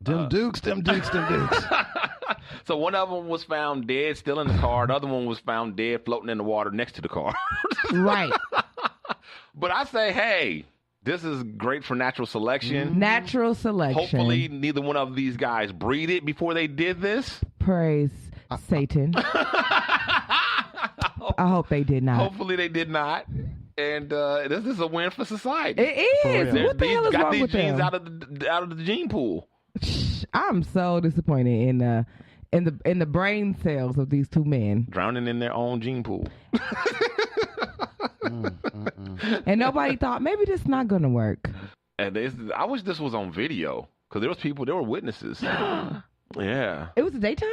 Them Dukes. So one of them was found dead, still in the car. The other one was found dead, floating in the water next to the car. Right. But I say, hey, this is great for natural selection. Natural selection. Hopefully, neither one of these guys breeded before they did this. Praise Satan. I hope they did not. Hopefully, they did not. And this is a win for society. It is. What the hell is wrong with them? Got these genes out of the gene pool. I'm so disappointed in the brain cells of these two men. Drowning in their own gene pool. And nobody thought, maybe this is not going to work. And I wish this was on video, because there were witnesses. Yeah. It was the daytime?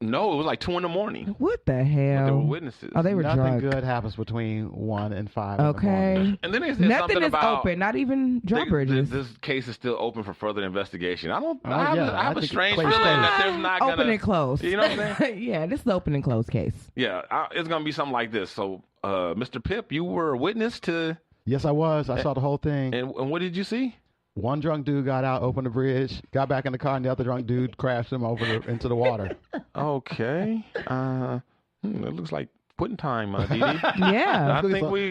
No, it was like 2 in the morning. What the hell? But there were witnesses. Oh, they were Nothing drunk. good happens between 1 and 5 in the Okay. morning. And then they said Nothing something is about open, not even drawbridges. this case is still open for further investigation. I I have a think strange Clay feeling State. that there's not going to... Open and close. You know what I'm saying? Yeah, this is open and close case. Yeah, it's going to be something like this. So, Mr. Pip, you were a witness to... Yes, I was. I saw the whole thing. And what did you see? One drunk dude got out, opened the bridge, got back in the car, and the other drunk dude crashed him into the water. Okay. It looks like pudding time, Dee Dee. Yeah.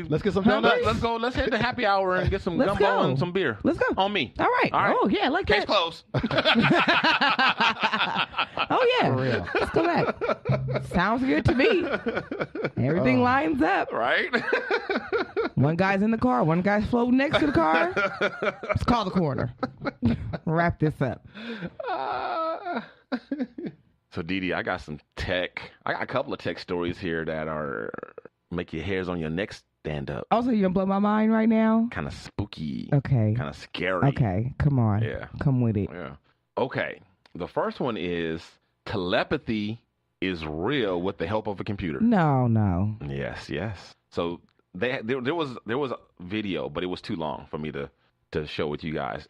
Let's get some donuts. Let's go. Let's hit the happy hour and get some Let's gumbo go. and some beer. Let's go. On me. All right. Oh, yeah, like Case that. closed. Oh, yeah. For real. Let's go back. Sounds good to me. Everything lines up. Right? One guy's in the car. One guy's floating next to the car. Let's call the coroner. Wrap this up. So, Dee Dee, I got a couple of tech stories here that are make your hairs on your neck stand up. Also, you're going to blow my mind right now? Kind of spooky. Okay. Kind of scary. Okay. Come on. Yeah. Come with it. Yeah. Okay. The first one is telepathy is real with the help of a computer. No. Yes. So there was a video, but it was too long for me to show with you guys.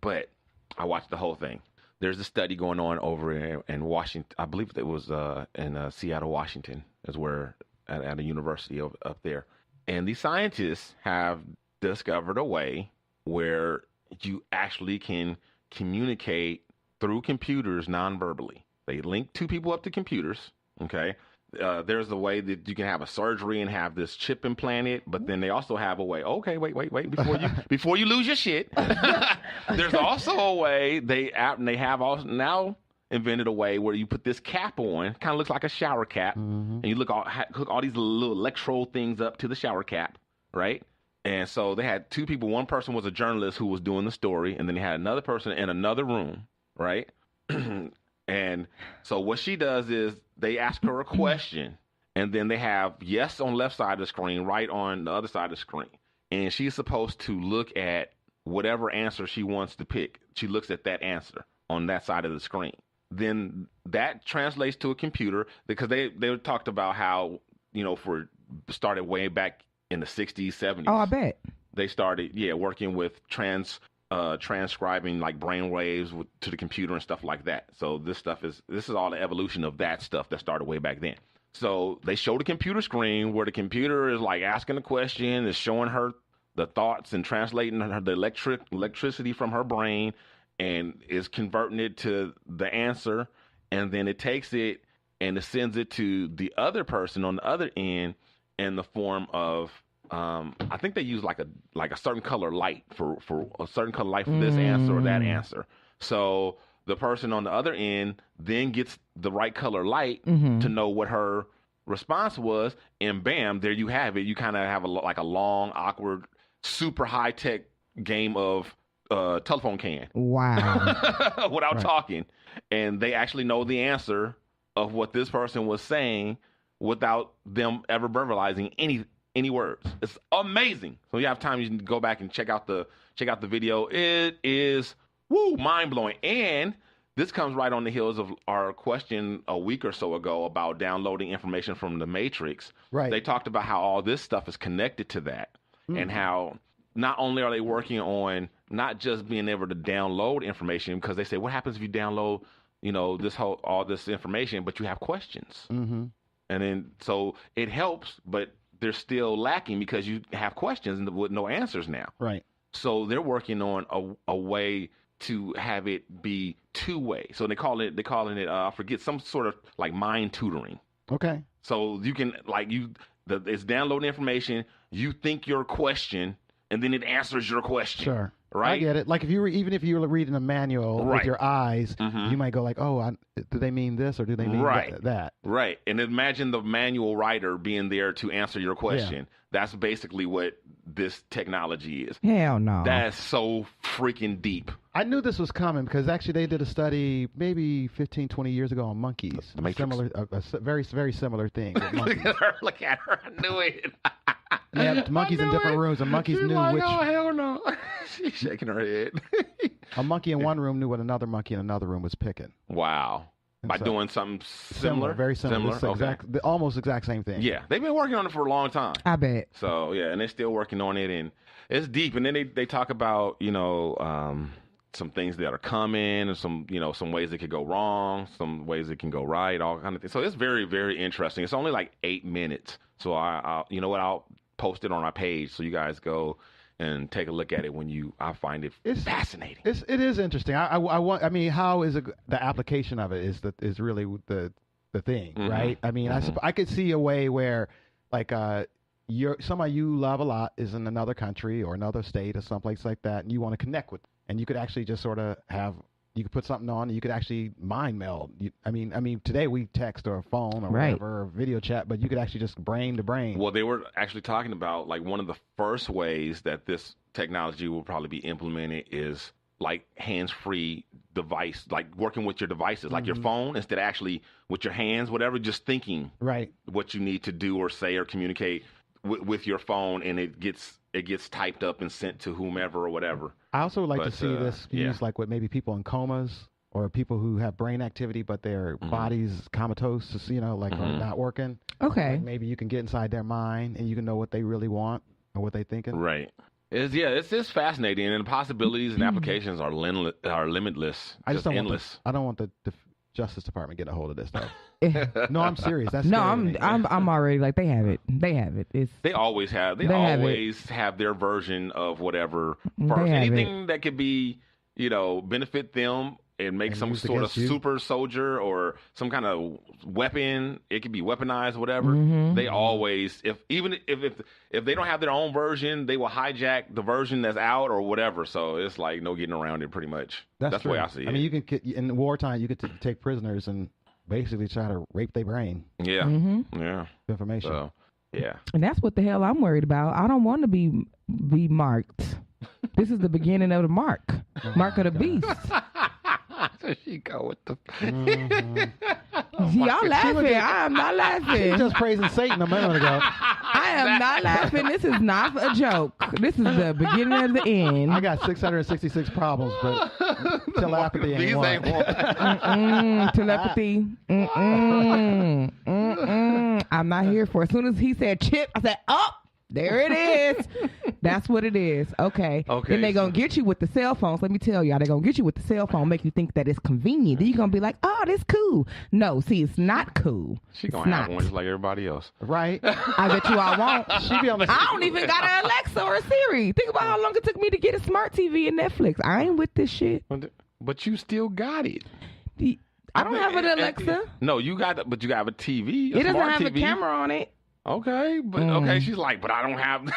But I watched the whole thing. There's a study going on over in Washington. I believe it was in Seattle, Washington, is where at a university up there. And these scientists have discovered a way where you actually can communicate through computers non-verbally. They link two people up to computers, okay? There's a way that you can have a surgery and have this chip implanted, but then they also have a way. Okay, wait, before you lose your shit. There's also a way they have also now invented a way where you put this cap on, kind of looks like a shower cap, and you hook all these little electrode things up to the shower cap, right? And so they had two people. One person was a journalist who was doing the story, and then they had another person in another room, right? And so what she does is they ask her a question, and then they have yes on the left side of the screen, right on the other side of the screen. And she's supposed to look at whatever answer she wants to pick. She looks at that answer on that side of the screen. Then that translates to a computer, because they talked about how, started way back in the 60s, 70s. Oh, I bet. They started, working with transcribing like brain waves to the computer and stuff like that. So this is all the evolution of that stuff that started way back then. So they showed a computer screen where the computer is like asking a question, is showing her the thoughts and translating the electricity from her brain, and is converting it to the answer. And then it takes it and it sends it to the other person on the other end in the form of I think they use like a certain color light for a certain color light for this answer or that answer. So the person on the other end then gets the right color light to know what her response was, and bam, there you have it. You kind of have a long, awkward, super high tech game of telephone can. Wow. Without talking, and they actually know the answer of what this person was saying without them ever verbalizing any words. It's amazing. So you have time, you can go back and check out the video. It is mind blowing. And this comes right on the heels of our question a week or so ago about downloading information from the Matrix. Right. They talked about how all this stuff is connected to that, and how not only are they working on not just being able to download information, because they say, what happens if you download, all this information, but you have questions? And then so it helps, but they're still lacking because you have questions with no answers now. Right. So they're working on a way to have it be two-way. So they're calling it I forget, some sort of like mind tutoring. Okay. So you can it's downloading information. You think your question, and then it answers your question. Sure. Right. I get it. Like even if you were reading a manual with your eyes, you might go like, "Oh, do they mean this or do they mean that?" Right. And imagine the manual writer being there to answer your question. Yeah. That's basically what this technology is. Hell no. That's so freaking deep. I knew this was coming because actually they did a study maybe 15, 20 years ago on monkeys. Similar, a very, very similar thing with monkeys. Look at her. I knew it. They had monkeys in different rooms, and monkeys knew which. Oh, hell no. She's shaking her head. A monkey in one room knew what another monkey in another room was picking. Wow. By doing something similar? Very similar. Okay. Almost exact same thing. Yeah. They've been working on it for a long time. I bet. So, yeah, and they're still working on it, and it's deep. And then they talk about, some things that are coming, and some ways it could go wrong, some ways it can go right, all kind of things. So it's very, very interesting. It's only like 8 minutes. So I'll post it on our page so you guys go and take a look at it I find it fascinating. It is interesting. I mean, how is the application of it is really the thing, right? I mean, I could see a way where like somebody you love a lot is in another country or another state or someplace like that, and you want to connect with them, and you could actually just sort of you could put something on, and you could actually mind meld. I mean, today we text or phone or whatever, or video chat, but you could actually just brain to brain. Well, they were actually talking about like one of the first ways that this technology will probably be implemented is like hands-free device, like working with your devices, like your phone, instead of actually with your hands, whatever, just thinking what you need to do or say or communicate with your phone, and it gets typed up and sent to whomever or whatever. I also like to see this used like with maybe people in comas or people who have brain activity but their body's comatose, like not working. Okay. Like maybe you can get inside their mind and you can know what they really want or what they're thinking. Right. It's just fascinating, and the possibilities and applications are limitless. Just endless. I don't want the Justice Department getting a hold of this stuff. No, I'm serious. That's I'm already like they have it. They always have. They always have their version of whatever first. Anything that could be, benefit them and make some sort of super soldier or some kind of weapon. It could be weaponized, whatever. They always, if they don't have their own version, they will hijack the version that's out or whatever. So it's like no getting around it, pretty much. That's the way I see it. I mean, you can in wartime, you could take prisoners and basically try to rape their brain. Yeah, yeah. Information. So, yeah. And that's what the hell I'm worried about. I don't want to be marked. This is the beginning of the mark of the beast. So she go with the. Y'all laughing? I am not laughing. She was just praising Satan a minute ago. I am not laughing. This is not a joke. This is the beginning of the end. I got 666 problems, but telepathy ain't one. Telepathy. I'm not here for it. As soon as he said chip, I said, oh, there it is. That's what it is. Okay. Then they're going to get you with the cell phones. Let me tell y'all, they're going to get you with the cell phone, make you think that it's convenient. Then you're going to be like, oh, that's cool. No, see, it's not cool. She's going to have one just like everybody else. Right. I bet you I won't. She be on the I don't even got an Alexa or a Siri. Think about how long it took me to get a smart TV and Netflix. I ain't with this shit. But you still got it. I don't have an Alexa. No, you got a TV. It doesn't have a camera on it. Okay, but she's like, but I don't have.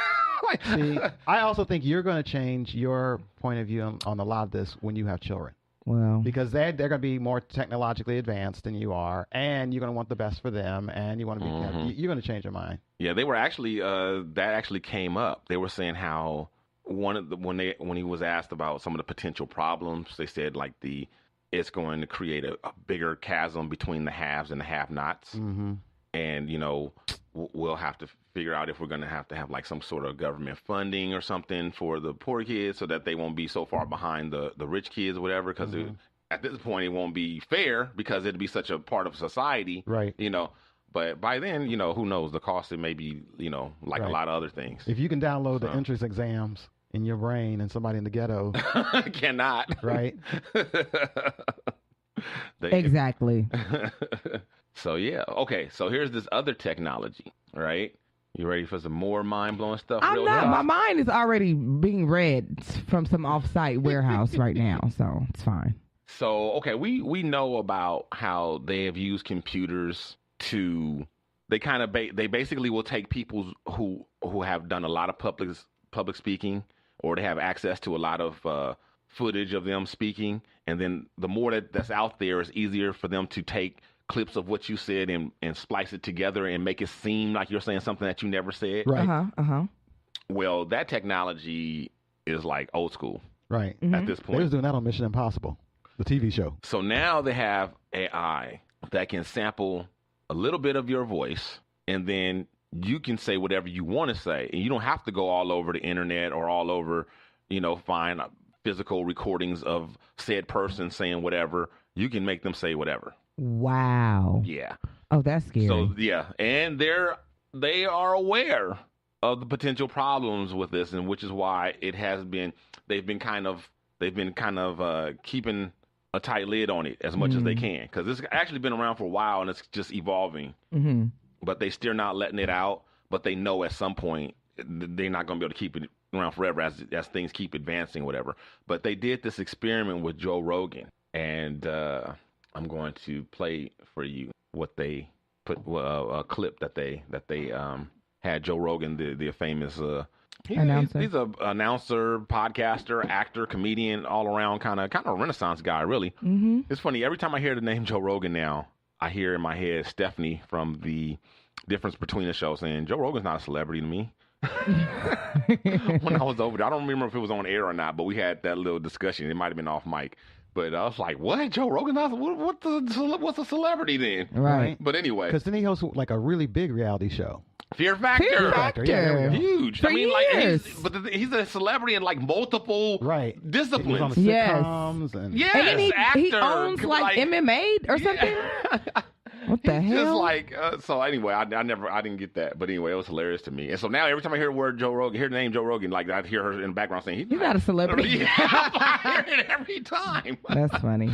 See, I also think you're going to change your point of view on a lot of this when you have children. Well, because they're going to be more technologically advanced than you are, and you're going to want the best for them, and you want to be. You're going to change your mind. Yeah, they were actually that actually came up. They were saying how when he was asked about some of the potential problems, they said like it's going to create a bigger chasm between the haves and the have-nots. And, we'll have to figure out if we're going to have like some sort of government funding or something for the poor kids so that they won't be so far behind the rich kids or whatever. Because at this point, it won't be fair because it'd be such a part of society. Right. But by then, who knows? The cost, it may be, like a lot of other things. If you can download the entrance exams in your brain and somebody in the ghetto cannot. Right. Exactly. So, yeah. Okay. So here's this other technology, right? You ready for some more mind-blowing stuff? I'm not. My mind is already being read from some off-site warehouse right now, so it's fine. So, okay, we know about how they have used computers to... They kind of they basically will take people who have done a lot of public speaking, or they have access to a lot of footage of them speaking, and then the more that's out there, it's easier for them to take clips of what you said and splice it together and make it seem like you're saying something that you never said. Right. Well, that technology is like old school. Right. At this point. They was doing that on Mission Impossible, the TV show. So now they have AI that can sample a little bit of your voice, and then you can say whatever you want to say, and you don't have to go all over the internet or all over, find physical recordings of said person saying whatever. You can make them say whatever. Wow. Yeah. Oh, that's scary. So yeah, and they are aware of the potential problems with this, and which is why they've been kind of keeping a tight lid on it as much as they can, because it's actually been around for a while and it's just evolving. But they still not letting it out. But they know at some point they're not going to be able to keep it around forever as things keep advancing, whatever. But they did this experiment with Joe Rogan, and I'm going to play for you what they put a clip that they had Joe Rogan, the famous. Announcer. He's a announcer, podcaster, actor, comedian, all around kind of a Renaissance guy, really. It's funny. Every time I hear the name Joe Rogan now, I hear in my head Stephanie from The Difference Between the Show saying, Joe Rogan's not a celebrity to me. When I was over there, I don't remember if it was on air or not, but we had that little discussion. It might have been off mic. But I was like, what? Joe Rogan? What's a celebrity then? Right. But anyway. Because then he hosts like a really big reality show. Fear Factor. Fear Factor. Yeah, there we go. Huge. For years. He's a celebrity in like multiple disciplines. He was on the sitcoms and And then he owns like MMA or something. What the hell? Just like so. Anyway, I didn't get that, but anyway, it was hilarious to me. And so now every time I hear the name Joe Rogan, like I hear her in the background saying he's not a celebrity. Yeah, I hear it every time. That's funny.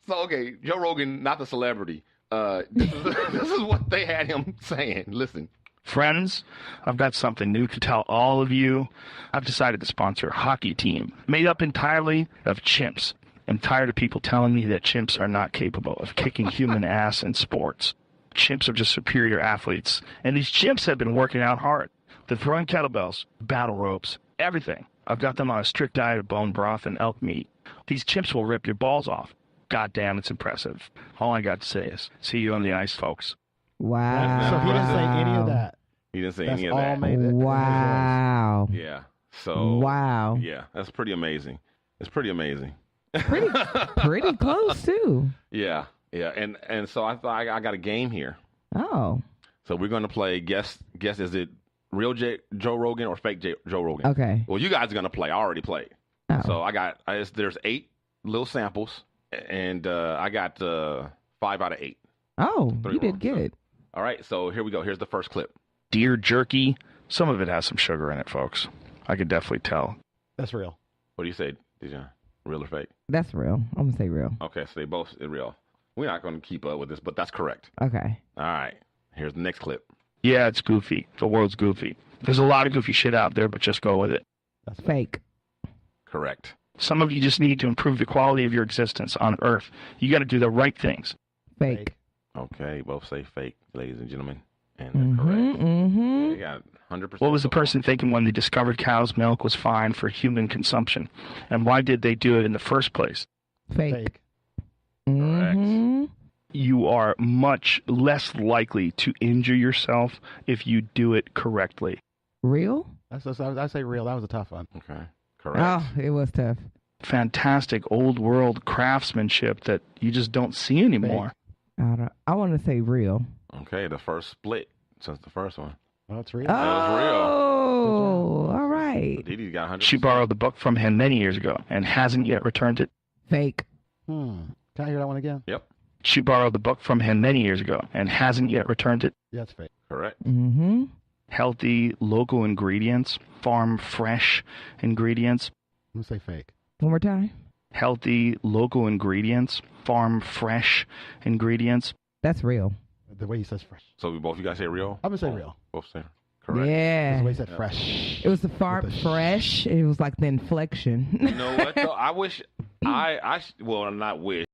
So okay, Joe Rogan, not the celebrity. This is what they had him saying. Listen. Friends, I've got something new to tell all of you. I've decided to sponsor a hockey team made up entirely of chimps. I'm tired of people telling me that chimps are not capable of kicking human ass in sports. Chimps are just superior athletes, and these chimps have been working out hard. They're throwing kettlebells, battle ropes, everything. I've got them on a strict diet of bone broth and elk meat. These chimps will rip your balls off. God damn, it's impressive. All I got to say is, see you on the ice, folks. Wow. So he didn't say any of that. He didn't say That's any of all that. made it. Wow. Yeah. So. Wow. Yeah, that's pretty amazing. It's pretty amazing. Pretty close too. Yeah. And so I thought I got a game here. Oh. So we're going to play guess is it real Joe Rogan or fake Joe Rogan? Okay. Well, you guys are going to play. I already played. Oh. So there's 8 little samples, and I got 5 out of 8. Oh, 3 you did wrong. good. All right, so here we go. Here's the first clip. Deer jerky. Some of it has some sugar in it, folks. I could definitely tell. That's real. What do you say, Dijon? Real or fake? That's real. I'm going to say real. Okay, so they both are real. We're not going to keep up with this, but that's correct. Okay. All right, here's the next clip. Yeah, it's goofy. The world's goofy. There's a lot of goofy shit out there, but just go with it. That's Fake. Correct. Some of you just need to improve the quality of your existence on Earth. You got to do the right things. Fake. Okay, both say fake, ladies and gentlemen. And they're correct. They got 100%. What was the person thinking when they discovered cow's milk was fine for human consumption? And why did they do it in the first place? Fake. Correct. You are much less likely to injure yourself if you do it correctly. Real? I say real. That was a tough one. Okay, correct. Oh, it was tough. Fantastic old world craftsmanship that you just don't see anymore. I want to say real. Okay, the first split since the first one. Oh, it's real. Oh, all right. Didi got 100%. She borrowed the book from him many years ago and hasn't yet returned it. Fake. Can I hear that one again? Yep. She borrowed the book from him many years ago and hasn't yet returned it. Yeah, it's fake. Correct. Healthy, local ingredients, farm fresh ingredients. I'm going to say fake. One more time. Healthy, local ingredients, farm fresh ingredients. That's real. The way he says fresh. So both you guys say real? I'm going to say real. Both say Correct. Yeah. That's the way he said fresh. It was the fart fresh. It was like the inflection. You know what, though? I wish, well, not wish.